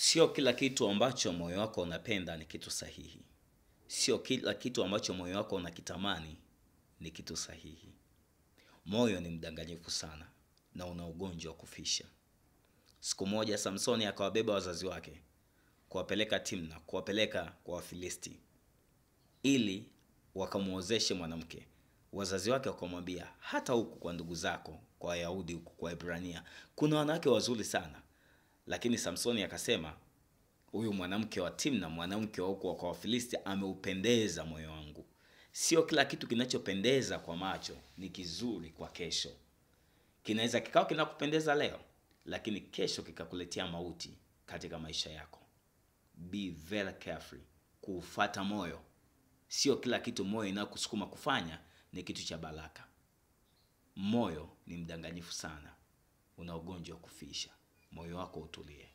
Sio kila kitu ambacho moyo wako unapenda ni kitu sahihi. Sio kila kitu ambacho moyo wako unakitamani ni kitu sahihi. Moyo ni mdanganyifu sana na una ugonjwa wa kufisha. Siku moja Samsoni akawabeba wazazi wake, kuwapeleka Timna, kuwapeleka kwa Wafilisti, ili wakamuozeshe mwanamke. Wazazi wake wakamwambia, hata huku kwa ndugu zako, kwa Wayahudi huku, kwa Ibrania, kuna wanawake wazuri sana. Lakini Samsoni akasema, huyu mwanamke wa Timna, mwanamke wa huko kwa Wafilisti ameupendeza moyo wangu. Sio kila kitu kinachopendeza kwa macho ni kizuri kwa kesho. Kinaweza kikao kinakupendeza leo, lakini kesho kikakuletea mauti katika maisha yako. Be very careful kufuata moyo. Sio kila kitu moyo inakusukuma kufanya ni kitu cha baraka. Moyo ni mdanganyifu sana. Una ugonjwa wa kufisha. Moyo wako utulie.